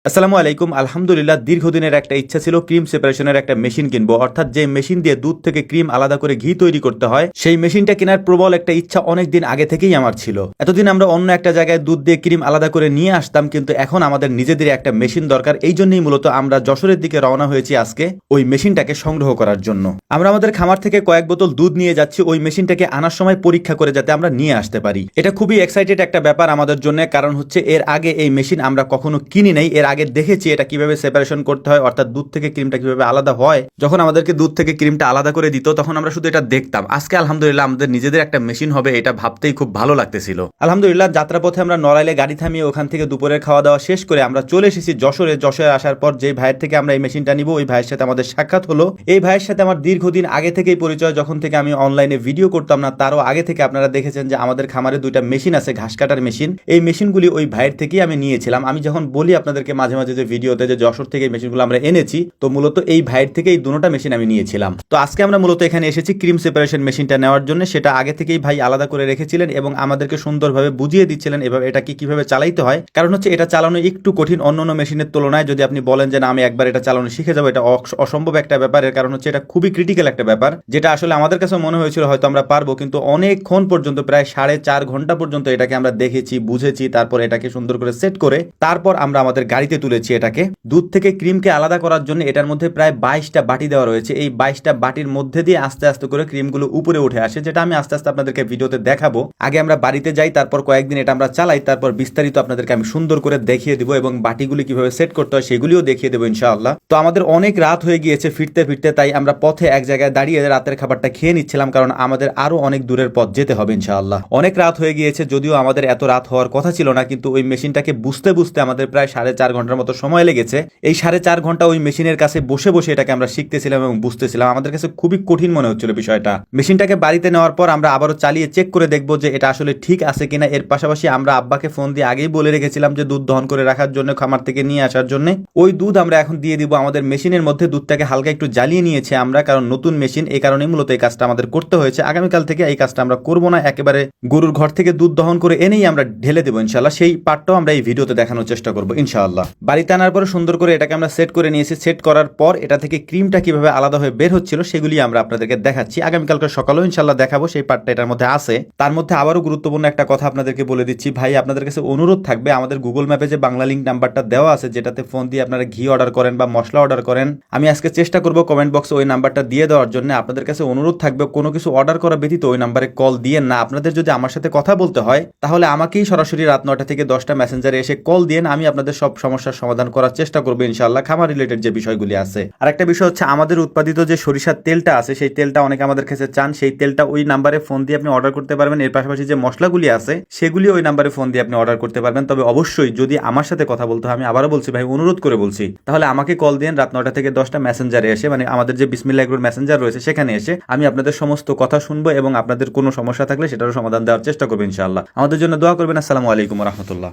আসসালামু আলাইকুম। আলহামদুলিল্লাহ, দীর্ঘদিনের একটা ইচ্ছা ছিল ক্রিম সেপারেশনের একটা মেশিন কিনবো, অর্থাৎ যে মেশিন দিয়ে দুধ থেকে ক্রিম আলাদা করে ঘি তৈরি করতে হয় সেই মেশিনটা কেনার প্রবল একটা ইচ্ছা অনেক দিন আগে থেকেই আমার ছিল। এতদিন আমরা অন্য একটা জায়গায় দুধ দিয়ে ক্রিম আলাদা করে নিয়ে আসতাম, কিন্তু এখন আমাদের নিজেদের একটা মেশিন দরকার। এই জন্যই মূলত আমরা যশোরের দিকে রওনা হয়েছি আজকে ওই মেশিনটাকে সংগ্রহ করার জন্য। আমরা আমাদের খামার থেকে কয়েক বোতল দুধ নিয়ে যাচ্ছি ওই মেশিনটাকে আনার সময় পরীক্ষা করে যাতে আমরা নিয়ে আসতে পারি। এটা খুবই এক্সাইটেড একটা ব্যাপার আমাদের জন্য, কারণ হচ্ছে এর আগে এই মেশিন আমরা কখনো কিনি নাই। এর আগে দেখেছি এটা কিভাবে সেপারেশন করতে হয়, অর্থাৎ দুধ থেকে ক্রিমটা কিভাবে আলাদা হয়। যখন আমাদেরকে দুধ থেকে ক্রিমটা আলাদা করে দিত তখন আমরা শুধু এটা দেখতাম। আজকে আলহামদুলিল্লাহ আমাদের নিজেদের একটা মেশিন হবে, এটা ভাবতেই খুব ভালো লাগতেছিল। আলহামদুলিল্লাহ, যাত্রাপথে আমরা নড়াইলে গাড়ি থামিয়ে ওখান থেকে দুপুরের খাওয়া দাওয়া শেষ করে আমরা চলে এসেছি যশোরে। যশোরে আসার পর যে ভাইয়ের থেকে আমরা এই মেশিনটা নিব ওই ভাইয়ের সাথে আমাদের সাক্ষাৎ হলো। এই ভাইয়ের সাথে আমার দীর্ঘদিন আগে থেকেই পরিচয়, যখন থেকে আমি অনলাইনে ভিডিও করতাম না তারও আগে থেকে আপনারা দেখেছেন যে আমাদের খামারে দুইটা মেশিন আছে, ঘাস কাটার মেশিন। এই মেশিনগুলি ওই ভাইয়ের থেকেই আমি নিয়েছিলাম। আমি যখন বলি আপনাদেরকে মাঝে মাঝে যে ভিডিওতে যে যশোর থেকে মেশিনগুলো আমরা এনেছি, তো মূলত এই ভাইয়ের থেকে এই দুটোটা মেশিন আমি নিয়েছিলাম। তো আজকে আমরা মূলত এখানে এসেছি ক্রিম সেপারেশন মেশিনটা নেওয়ার জন্য। সেটা আগে থেকেই ভাই আলাদা করে রেখেছিলেন এবং আমাদেরকে সুন্দরভাবে বুঝিয়ে দিচ্ছিলেন এভাবে এটা কিভাবে চালাইতে হয়। কারণ হচ্ছে এটা চালানো একটু কঠিন অন্য মেশিনের তুলনায়। যদি আপনি বলেন যে না আমি একবার এটা চালানো শিখে যাবো, এটা অসম্ভব একটা ব্যাপারের। কারণ হচ্ছে এটা খুবই ক্রিটিক্যাল একটা ব্যাপার, যেটা আসলে আমাদের কাছে মনে হয়েছিল হয়তো আমরা পারবো, কিন্তু অনেকক্ষণ পর্যন্ত প্রায় 4.5 ঘন্টা পর্যন্ত এটাকে আমরা দেখেছি, বুঝেছি, তারপর এটাকে সুন্দর করে সেট করে তারপর আমরা আমাদের গাড়িতে তুলেছি এটাকে। দুধ থেকে ক্রিমকে আলাদা করার জন্য এটার মধ্যে প্রায় 22টা বাটি দেওয়া রয়েছে। এই 22টা বাটির মধ্যে দিয়ে আস্তে আস্তে করে ক্রিমগুলো উপরে উঠে আসে, যেটা আমি আস্তে আস্তে আপনাদেরকে ভিডিওতে দেখাবো। আগে আমরা বাড়িতে যাই, তারপর কয়েকদিন এটা আমরা চালাই, তারপর বিস্তারিত আপনাদেরকে আমি সুন্দর করে দেখিয়ে দিব এবং বাটিগুলি কিভাবে সেট করতে হয় সেগুলিও দেখিয়ে দেবো ইনশাআল্লাহ। তো আমাদের অনেক রাত হয়ে গিয়েছে ফিরতে ফিরতে, তাই আমরা পথে এক জায়গায় দাঁড়িয়ে রাতের খাবারটা খেয়ে নিচ্ছিলাম, কারণ আমাদের আরো অনেক দূরের পথ যেতে হবে ইনশাআল্লাহ। অনেক রাত হয়ে গিয়েছে, যদিও আমাদের এত রাত হওয়ার কথা ছিল না, কিন্তু ওই মেশিনটাকে বুঝতে বুঝতে আমাদের প্রায় 4.5 ঘন্টার মতো সময় লেগেছে। এই 4.5 ঘন্টা ওই মেশিনের কাছে বসে বসে এটাকে আমরা শিখতেছিলাম এবং বুঝতেছিলাম। আমাদের কাছে খুবই কঠিন মনে হচ্ছিল বিষয়টা। মেশিনটাকে বাড়িতে নেওয়ার পর আমরা আবারও চালিয়ে চেক করে দেখবো যে এটা আসলে ঠিক আছে কিনা। এর পাশাপাশি আমরা আব্বাকে ফোন দিয়ে আগেই বলে রেখেছিলাম যে দুধ দহন করে রাখার জন্য, খামার থেকে নিয়ে আসার জন্য। ওই দুধ আমরা এখন দিয়ে দিব আমাদের মেশিনের মধ্যে। দুধটাকে হালকা একটু জ্বালিয়ে নিয়েছি আমরা, কারণ নতুন মেশিন, এই কারণেই মূলত এই কাজটা আমাদের করতে হয়েছে। আগামীকাল থেকে এই কাজটা আমরা করবো না, একেবারে গরুর ঘর থেকে দুধ দহন করে এনেই আমরা ঢেলে দেবো ইনশাআল্লাহ। সেই পার্টটাও আমরা এই ভিডিওতে দেখানোর চেষ্টা করবো ইনশাআল্লাহ। বাড়িতে আনার পরে সুন্দর করে এটাকে আমরা সেট করে নিয়েছি। সেট করার পর এটা থেকে ক্রিমটা কিভাবে আলাদা হয়ে বের হচ্ছিল সেগুলি আমরা আপনাদেরকে দেখাচ্ছি। আগামীকালকে সকালেও ইনশাআল্লাহ দেখাবো, সেই পার্টটা এটার মধ্যে আছে। তার মধ্যে আবারও গুরুত্বপূর্ণ একটা কথা আপনাদেরকে বলে দিচ্ছি ভাই, আপনাদের কাছে অনুরোধ থাকবে, আমাদের গুগল ম্যাপে যে বাংলা লিঙ্ক নাম্বারটা দেওয়া আছে, যেটাতে ফোন দিয়ে আপনারা ঘি অর্ডার করেন বা মশলা অর্ডার করেন, আমি আজকে চেষ্টা করবো কমেন্ট বক্সে ওই নাম্বারটা দিয়ে দেওয়ার জন্য। আপনাদের কাছে অনুরোধ থাকবে কোনো কিছু অর্ডার করা ব্যতীত ওই নাম্বারে কল দিয়ে না। আপনাদের যদি আমার সাথে কথা বলতে হয় তাহলে আমাকেই সরাসরি রাত 9টা থেকে 10টা মেসেঞ্জারে এসে কল দিয়ে আমি আপনাদের সব সমস্যার সমাধান করার চেষ্টা করবো ইনশাআল্লাহ, খামার রিলেটেড যে বিষয়গুলি আছে। আর একটা বিষয় হচ্ছে আমাদের উৎপাদিত যে সরিষার তেলটা আছে, সেই তেলটা অনেকে আমাদের কাছে চান। সেই তেলটা ওই নাম্বারে ফোন দিয়ে আপনি অর্ডার করতে পারবেন। এর পাশাপাশি যে মশলাগুলি আছে সেগুলি ওই নাম্বারে ফোন দিয়ে আপনি অর্ডার করতে পারবেন। তবে অবশ্যই যদি আমার সাথে কথা বলতে হয়, আমি আবারও বলছি ভাই, অনুরোধ করে বলছি, তাহলে আমাকে কল দিন রাত 9টা থেকে 10টা মেসেঞ্জারে এসে, মানে আমাদের যে বিসমিল্লাহ এগ্রোর মেসেঞ্জার রয়েছে সেখানে এসে আমি আপনাদের সমস্ত কথা শুনবো এবং আপনাদের কোনো সমস্যা থাকলে সেটারও সমাধান দেওয়ার চেষ্টা করবো ইনশাআল্লাহ। আমাদের জন্য দোয়া করবেন। আসসালামু আলাইকুম ওয়া রাহমাতুল্লাহ।